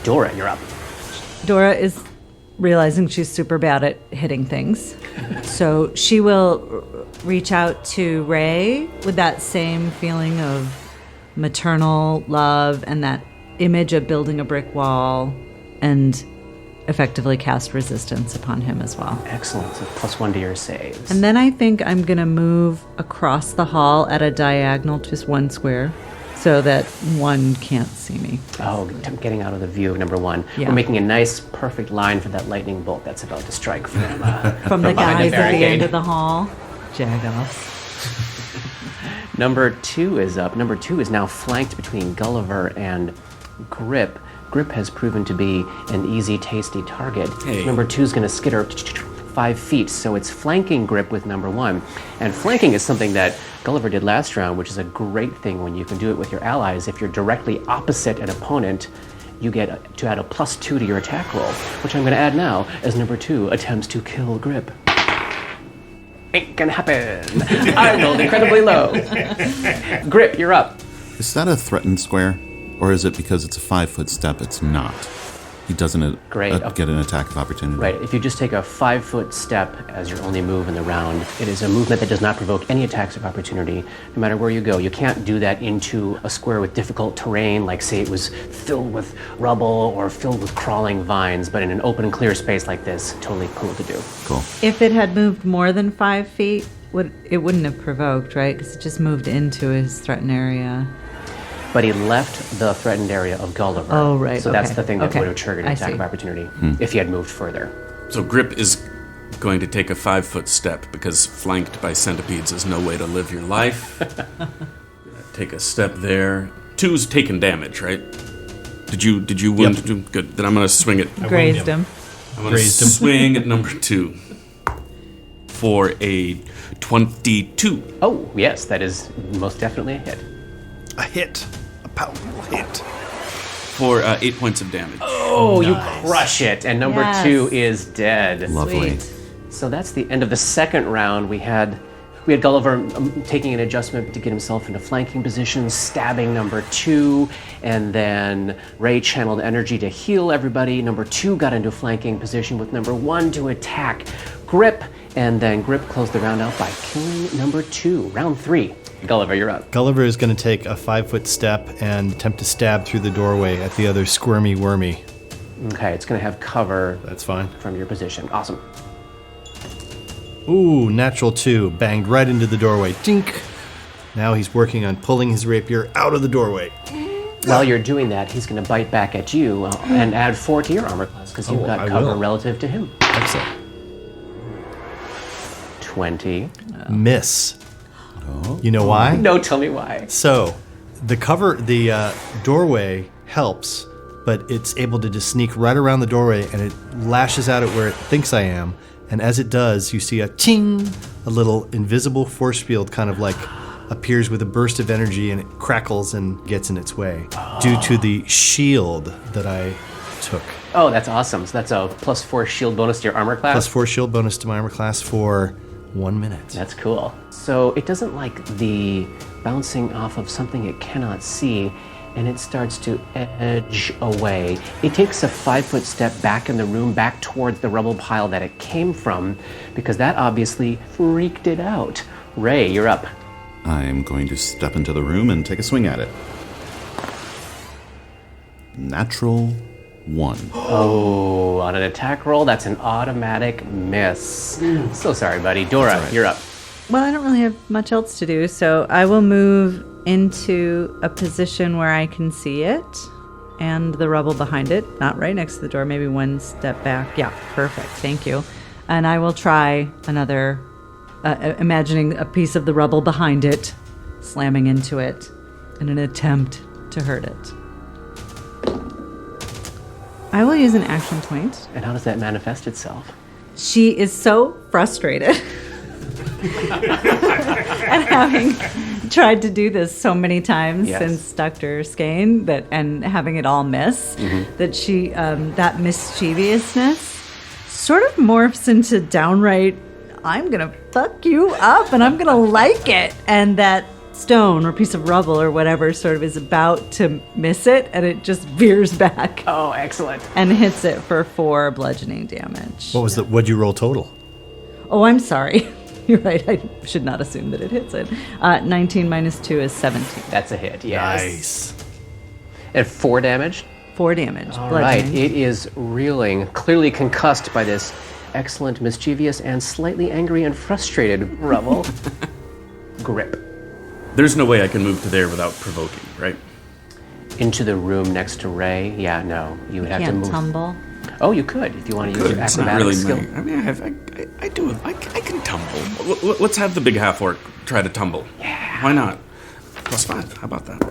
Dora, you're up. Dora is realizing she's super bad at hitting things. So she will reach out to Ray with that same feeling of maternal love and that image of building a brick wall and effectively cast resistance upon him as well. Excellent. So +1 to your saves. And then I think I'm going to move across the hall at a diagonal to 1 square so that one can't see me. Oh, getting out of the view of number 1. Yeah. We're making a nice, perfect line for that lightning bolt that's about to strike from From the behind guys at the end barricade. of the hall. Jagoffs. Number 2 is up. Number 2 is now flanked between Gulliver and Grip. Grip has proven to be an easy, tasty target. Hey. Number 2 is going to skitter 5 feet, so it's flanking Grip with number 1. And flanking is something that Gulliver did last round, which is a great thing when you can do it with your allies. If you're directly opposite an opponent, you get to add a +2 to your attack roll, which I'm going to add now as number 2 attempts to kill Grip. Ain't gonna happen. I rolled incredibly low. Grip, you're up. Is that a threatened square? Or is it because it's a 5-foot step, it's not? He doesn't get an attack of opportunity. Right, if you just take a 5-foot step as your only move in the round, it is a movement that does not provoke any attacks of opportunity, no matter where you go. You can't do that into a square with difficult terrain, like say it was filled with rubble or filled with crawling vines, but in an open, clear space like this, totally cool to do. Cool. If it had moved more than 5 feet, it wouldn't have provoked, right? Because it just moved into his threatened area. But he left the threatened area of Gulliver. Oh, right. So that's okay. the thing that Okay. would have triggered an I attack see. of opportunity if he had moved further. So Grip is going to take a 5-foot step because flanked by centipedes is no way to live your life. Take a step there. 2's taking damage, right? Did you wound him? Good. Then I'm going to swing it. Grazed him. I'm going to swing at number 2 for a 22. Oh, yes, that is most definitely a hit. A hit. A powerful hit. For 8 points of damage. Oh, you crush it. And number Yes. 2 is dead. Lovely. Sweet. So that's the end of the second round. We had Gulliver taking an adjustment to get himself into flanking position, stabbing number 2, and then Ray channeled energy to heal everybody. Number 2 got into flanking position with number 1 to attack Grip, and then Grip closed the round out by killing number 2. Round 3. Gulliver, you're up. Gulliver is going to take a 5-foot step and attempt to stab through the doorway at the other squirmy wormy. Okay, it's going to have cover That's fine. from your position. Awesome. Ooh, natural 2. Banged right into the doorway. Dink. Now he's working on pulling his rapier out of the doorway. While you're doing that, he's going to bite back at you and add 4 to your armor class because you've got I cover will. relative to him. Excellent. 20. Miss. You know why? No, tell me why. So, the doorway helps, but it's able to just sneak right around the doorway and it lashes out at where it thinks I am. And as it does, you see a ting, a little invisible force field kind of like appears with a burst of energy and it crackles and gets in its way due to the shield that I took. Oh, that's awesome. So that's a +4 shield bonus to your armor class. Plus 4 shield bonus to my armor class for 1 minute. That's cool. So it doesn't like the bouncing off of something it cannot see, and it starts to edge away. It takes a 5-foot step back in the room, back towards the rubble pile that it came from, because that obviously freaked it out. Ray, you're up. I'm going to step into the room and take a swing at it. Natural 1. Oh, on an attack roll, that's an automatic miss. So sorry, buddy. Dora, you're up. Well, I don't really have much else to do, so I will move into a position where I can see it and the rubble behind it. Not right next to the door, maybe 1 step back. Yeah, perfect. Thank you. And I will try another, imagining a piece of the rubble behind it, slamming into it in an attempt to hurt it. I will use an action point. And how does that manifest itself? She is so frustrated at having tried to do this so many times Yes. since Dr. Skane and having it all miss, that she, that mischievousness sort of morphs into downright, I'm going to fuck you up and I'm going to like it. And that stone or piece of rubble or whatever sort of is about to miss it, and it just veers back Oh, excellent. and hits it for 4 bludgeoning damage. What'd you roll total? Oh, I'm sorry. You're right. I should not assume that it hits it. 19 minus 2 is 17. That's a hit, yes. Nice. And 4 damage? 4 damage. All right, bludgeoning. it is reeling, clearly concussed by this excellent, mischievous, and slightly angry and frustrated Rubble. Grip. There's no way I can move to there without provoking, right? Into the room next to Ray. Yeah, no. You would have to Can't move. tumble. Oh, you could if you want to use your It's not acrobatic really skill. my. I mean, I do. I can tumble. Let's have the big half orc try to tumble. Yeah. Why not? +5. How about that?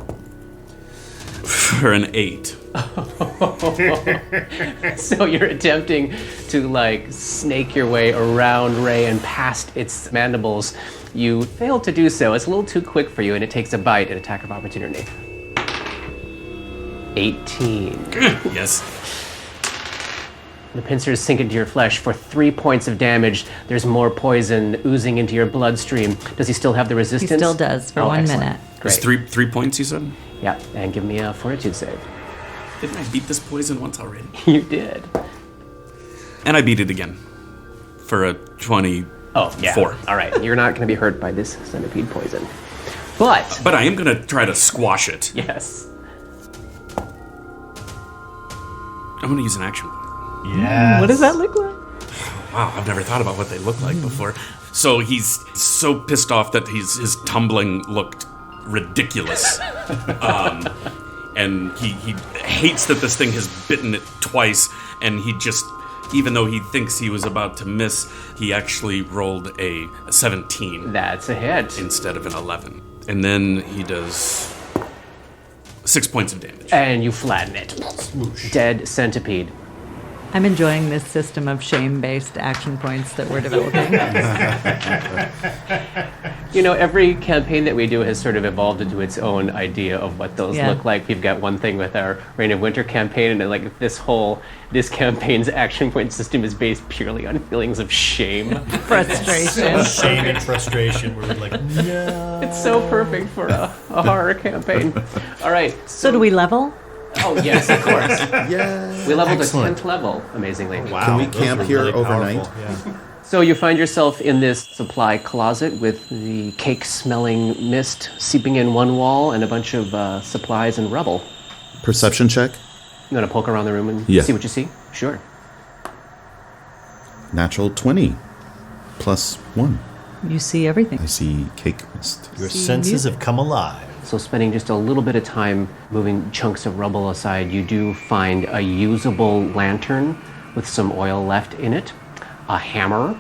For an 8. So you're attempting to like snake your way around Ray and past its mandibles. You fail to do so. It's a little too quick for you, and it takes a bite at attack of opportunity. 18. Yes. The pincers sink into your flesh for 3 points of damage. There's more poison oozing into your bloodstream. Does he still have the He resistance? still does for 1 excellent. minute. It's Great. 3 points, you said? Yeah, and give me a fortitude save. Didn't I beat this poison once already? You did. And I beat it again. For a 24. Oh, yeah. All right, you're not going to be hurt by this centipede poison. But, But I am going to try to squash it. yes. I'm going to use an action point. Yes. What does that look like? Wow, I've never thought about what they look like before. So he's so pissed off that his tumbling looked ridiculous. And he hates that this thing has bitten it twice, and he just, even though he thinks he was about to miss, he actually rolled a 17 That's a hit. instead of an 11. And then he does 6 points of damage. And you flatten it. Dead centipede. I'm enjoying this system of shame-based action points that we're developing. You know, every campaign that we do has sort of evolved into its own idea of what those Yeah. look like. We've got one thing with our Reign of Winter campaign, and like this campaign's action point system is based purely on feelings of shame. Frustration. Shame and frustration. We're like, no. It's so perfect for a horror campaign. All right. So do we level? Oh, yes, of course. Yeah. We leveled Excellent. to 10th level, amazingly. Wow, Can we those camp were here really overnight? powerful, yeah. So you find yourself in this supply closet with the cake-smelling mist seeping in one wall and a bunch of supplies and rubble. Perception check. You want to poke around the room and Yeah. see what you see? Sure. Natural 20. +1. You see everything. I see cake mist. Your See senses music. have come alive. So spending just a little bit of time moving chunks of rubble aside, you do find a usable lantern with some oil left in it, a hammer,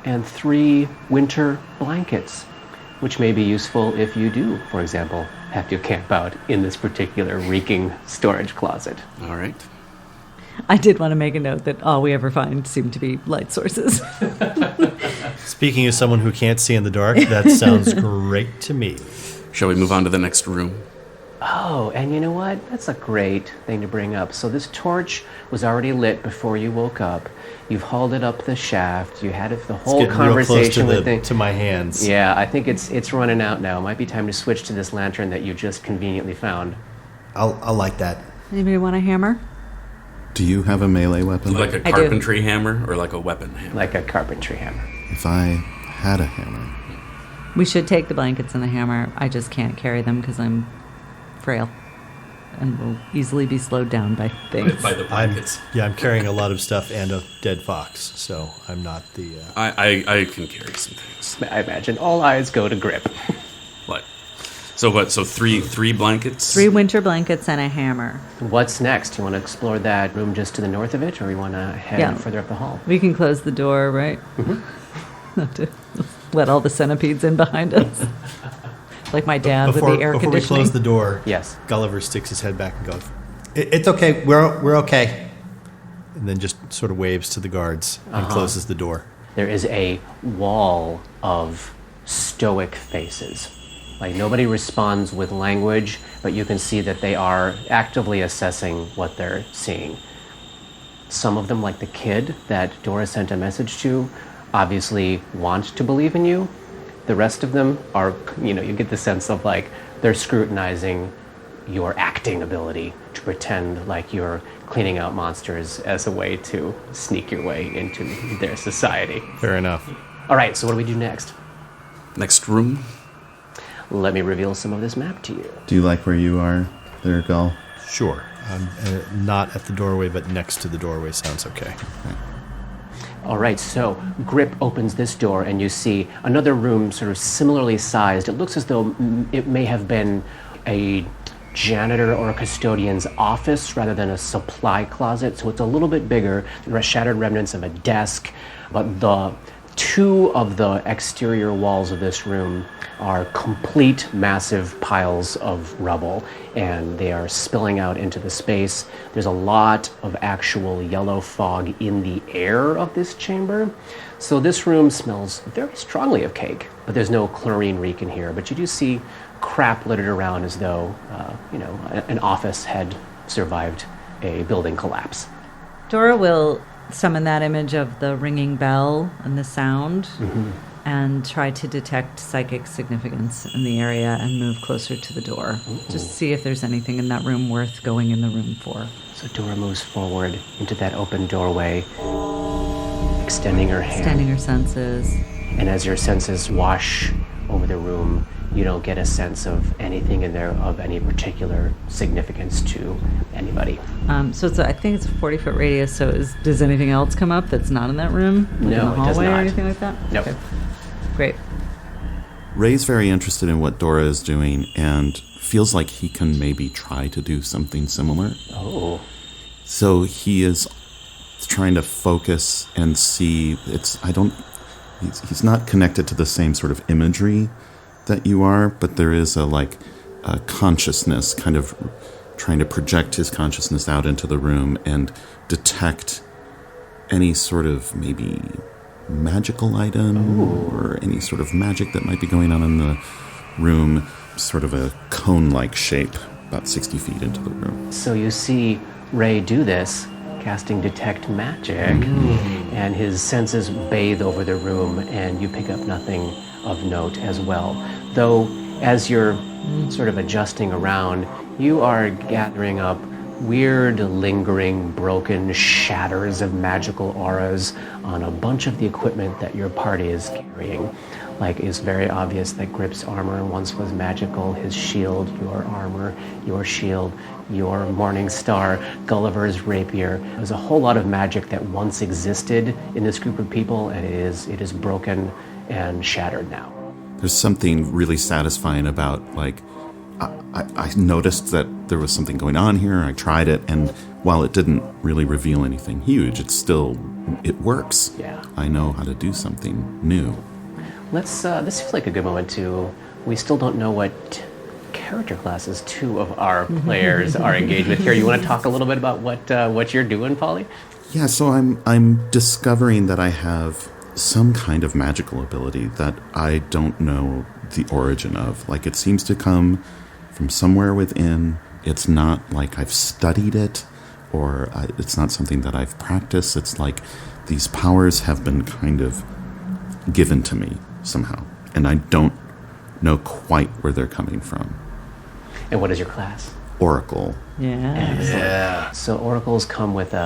and 3 winter blankets, which may be useful if you do, for example, have to camp out in this particular reeking storage closet. All right. I did want to make a note that all we ever find seem to be light sources. Speaking as someone who can't see in the dark, that sounds great to me. Shall we move on to the next room? Oh, and you know what? That's a great thing to bring up. So this torch was already lit before you woke up. You've hauled it up the shaft. You had the whole Getting real close conversation to, with to my hands. Yeah, I think it's running out now. It might be time to switch to this lantern that you just conveniently found. I'll like that. Anybody want a hammer? Do you have a melee weapon? Like a I do. carpentry hammer or like a weapon hammer? Like a carpentry hammer. If I had a hammer. We should take the blankets and the hammer. I just can't carry them because I'm frail and will easily be slowed down by things. By the blankets. I'm carrying a lot of stuff and a dead fox, so I'm not the... I can carry some things. I imagine all eyes go to Grip. What? So what? So three blankets? 3 winter blankets and a hammer. What's next? You want to explore that room just to the north of it, or you want to head Yeah. further up the hall? We can close the door, right? Not to let all the centipedes in behind us. Like my dad with the air before we conditioning. close the door, Yes. Gulliver sticks his head back and goes, It's okay, we're okay. And then just sort of waves to the guards and closes the door. There is a wall of stoic faces. Like nobody responds with language, but you can see that they are actively assessing what they're seeing. Some of them, like the kid that Dora sent a message to, obviously want to believe in you. The rest of them are, you get the sense of like they're scrutinizing your acting ability to pretend like you're cleaning out monsters as a way to sneak your way into their society. Fair enough. All right, so what do we do next? Next room. Let me reveal some of this map to you. Do you like where you are there, Gull? Sure. Not at the doorway, but next to the doorway sounds okay. All right, so Grip opens this door and you see another room sort of similarly sized. It looks as though it may have been a janitor or a custodian's office rather than a supply closet, so it's a little bit bigger, shattered remnants of a desk, but the two of the exterior walls of this room are complete massive piles of rubble, and they are spilling out into the space. There's a lot of actual yellow fog in the air of this chamber, so this room smells very strongly of cake, but there's no chlorine reek in here, but you do see crap littered around as though, an office had survived a building collapse. Dora will summon that image of the ringing bell and the sound and try to detect psychic significance in the area and move closer to the door. Just see if there's anything in that room worth going in the room for. So Dora moves forward into that open doorway, extending her hand. Extending her senses. And as your senses wash over the room, you don't get a sense of anything in there of any particular significance to anybody. I think it's a 40-foot radius, so does anything else come up that's not in that room? Like No, in the it does hallway or not. anything like that? Nope. Okay. Great. Ray's very interested in what Dora is doing and feels like he can maybe try to do something similar. Oh. So he is trying to focus and see. He's not connected to the same sort of imagery that you are, but there is a consciousness, kind of trying to project his consciousness out into the room and detect any sort of maybe magical item or any sort of magic that might be going on in the room, sort of a cone-like shape about 60 feet into the room. So you see Ray do this, casting Detect Magic, and his senses bathe over the room, and you pick up nothing of note as well. Though, as you're sort of adjusting around, you are gathering up weird, lingering, broken shatters of magical auras on a bunch of the equipment that your party is carrying. Like, it's very obvious that Grip's armor once was magical, his shield, your armor, your shield, your Morning Star, Gulliver's rapier. There's a whole lot of magic that once existed in this group of people, and it is broken and shattered now. There's something really satisfying about, I noticed that there was something going on here. I tried it, and while it didn't really reveal anything huge, it works. Yeah. I know how to do something new. This feels like a good moment we still don't know what character classes two of our players are engaged with here. You want to talk a little bit about what you're doing, Polly? Yeah, so I'm discovering that I have some kind of magical ability that I don't know the origin of. Like, it seems to come from somewhere within. It's not like I've studied it, or it's not something that I've practiced. It's like these powers have been kind of given to me somehow, and I don't know quite where they're coming from. And what is your class? Oracle. Yeah. So oracles come with what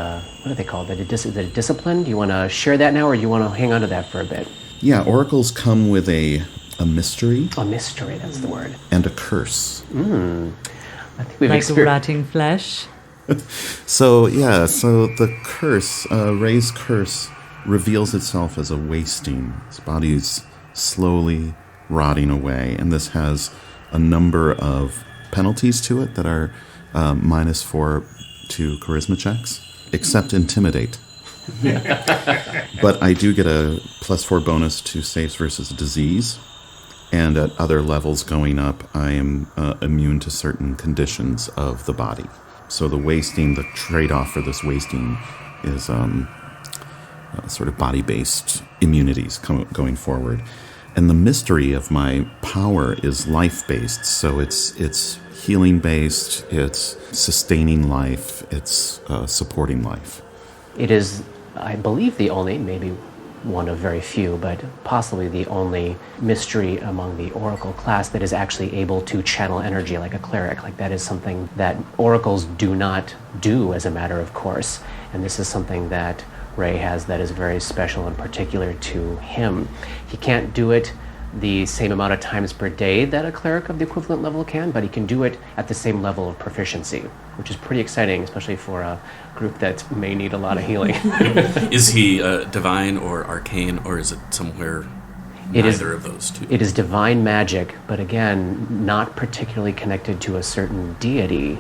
are they called? Is it a discipline? Do you want to share that now, or do you want to hang on to that for a bit? Yeah, oracles come with a mystery. A mystery, that's the word. And a curse. I think we've Like experienced. rotting flesh. So the curse, Ray's curse, reveals itself as a wasting. His body's slowly rotting away, and this has a number of penalties to it that are -4 to charisma checks, except intimidate. But I do get a +4 bonus to saves versus disease, and at other levels going up, I am immune to certain conditions of the body. So the wasting, the trade-off for this wasting is sort of body-based immunities going forward. And the mystery of my power is life-based, so it's healing-based, it's sustaining life, it's supporting life. It is, I believe, the only, maybe one of very few, but possibly the only mystery among the oracle class that is actually able to channel energy like a cleric. Like, that is something that oracles do not do as a matter of course. And this is something that Ray has that is very special and particular to him. He can't do it the same amount of times per day that a cleric of the equivalent level can, but he can do it at the same level of proficiency, which is pretty exciting, especially for a group that may need a lot of healing. Is he divine or arcane, or is it somewhere neither of those two? It is divine magic, but again, not particularly connected to a certain deity,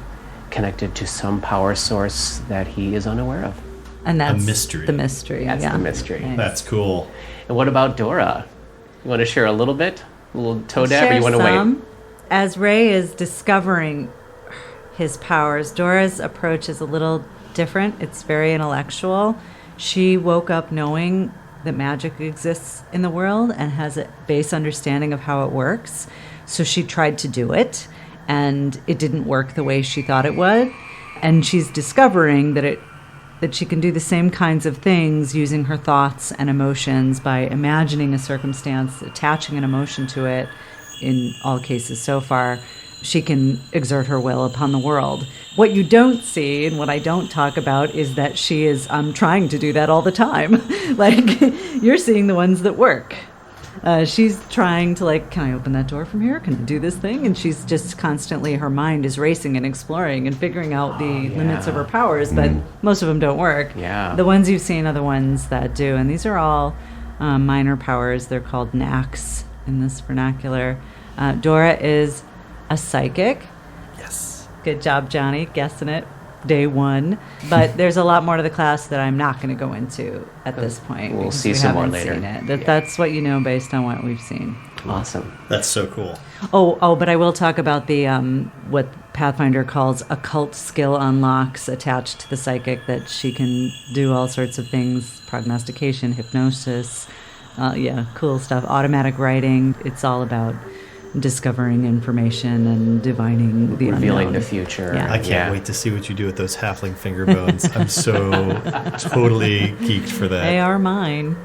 connected to some power source that he is unaware of. And that's A mystery. the mystery. That's the mystery. Nice. That's cool. And what about Dora? You want to share a little bit? A little toe dab, or Share you want to some. wait? As Ray is discovering his powers, Dora's approach is a little different. It's very intellectual. She woke up knowing that magic exists in the world and has a base understanding of how it works. So she tried to do it, and it didn't work the way she thought it would. And she's discovering that she can do the same kinds of things using her thoughts and emotions by imagining a circumstance, attaching an emotion to it. In all cases so far, she can exert her will upon the world. What you don't see and what I don't talk about is that she is trying to do that all the time. Like, you're seeing the ones that work. She's trying to, like, can I open that door from here? Can I do this thing? And she's just constantly, her mind is racing and exploring and figuring out the limits of her powers, but most of them don't work. Yeah. The ones you've seen are the ones that do. And these are all minor powers. They're called knacks in this vernacular. Dora is a psychic. Yes. Good job, Johnny, guessing it. Day one. But there's a lot more to the class that I'm not going to go into at this point. We'll because see we some more haven't later. seen it. That's what you know based on what we've seen. Awesome. That's so cool. But I will talk about the what Pathfinder calls occult skill unlocks attached to the psychic, that she can do all sorts of things: prognostication, hypnosis, cool stuff, automatic writing. It's all about discovering information and divining the Revealing unknown. the future. Yeah. I can't wait to see what you do with those halfling finger bones. I'm so totally geeked for that. They are mine.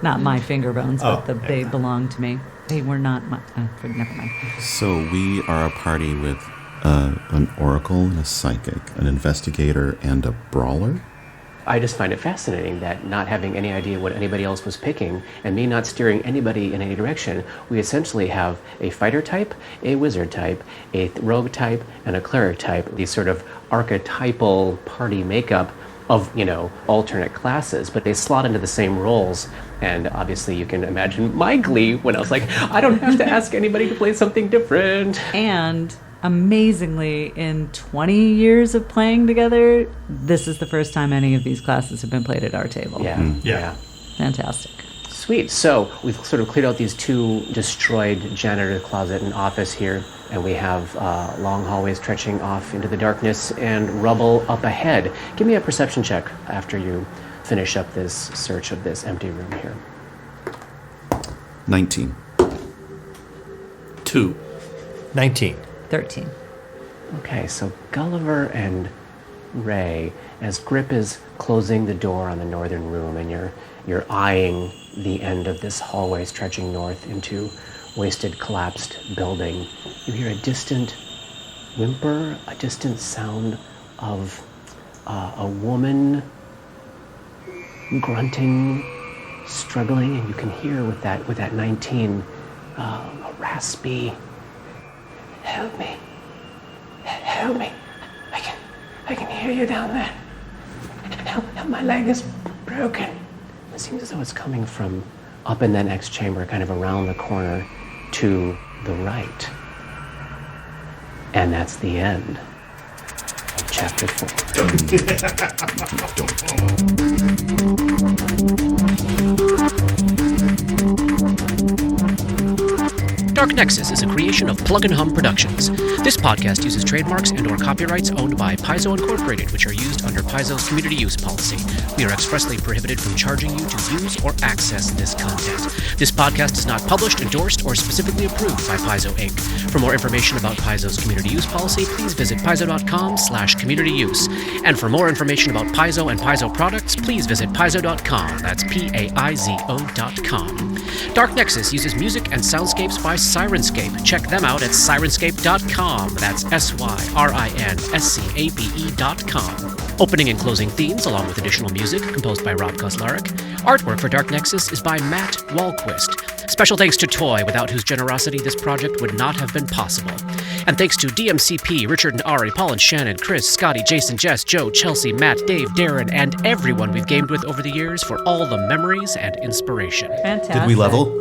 Not my finger bones, Oh, but they belong to me. They were not my... never mind. So we are a party with an oracle and a psychic, an investigator and a brawler. I just find it fascinating that, not having any idea what anybody else was picking and me not steering anybody in any direction, we essentially have a fighter type, a wizard type, a rogue type, and a cleric type. These sort of archetypal party makeup of, alternate classes, but they slot into the same roles. And obviously you can imagine my glee when I was like, I don't have to ask anybody to play something different. And amazingly, in 20 years of playing together, this is the first time any of these classes have been played at our table. Yeah. Fantastic. Sweet. So we've sort of cleared out these two destroyed janitor closet and office here, and we have long hallways stretching off into the darkness and rubble up ahead. Give me a perception check after you finish up this search of this empty room here. 19. 2. 19. 13. Okay, so Gulliver and Ray, as Grip is closing the door on the northern room, and you're eyeing the end of this hallway stretching north into wasted, collapsed building, you hear a distant whimper, a distant sound of a woman grunting, struggling, and you can hear with that 19 a raspy, "Help me. Help me. I can hear you down there. Help, my leg is broken." It seems as though it's coming from up in that next chamber, kind of around the corner to the right. And that's the end of chapter 4. Dark Nexus is a creation of Plug and Hum Productions. This podcast uses trademarks and/or copyrights owned by Paizo Incorporated, which are used under Paizo's community use policy. We are expressly prohibited from charging you to use or access this content. This podcast is not published, endorsed, or specifically approved by Paizo Inc. For more information about Paizo's community use policy, please visit paizo.com/communityuse. And for more information about Paizo and Paizo products, please visit paizo.com. That's PAIZO.com. Dark Nexus uses music and soundscapes by Syrinscape. Check them out at syrinscape.com. That's SYRINSCAPE.com. Opening and closing themes, along with additional music, composed by Rob Kauzlaric. Artwork for Dark Nexus is by Matt Wahlquist. Special thanks to Toy, without whose generosity this project would not have been possible. And thanks to DMCP, Richard and Ari, Paul and Shannon, Chris, Scotty, Jason, Jess, Joe, Chelsea, Matt, Dave, Darren, and everyone we've gamed with over the years for all the memories and inspiration. Fantastic. Did we level?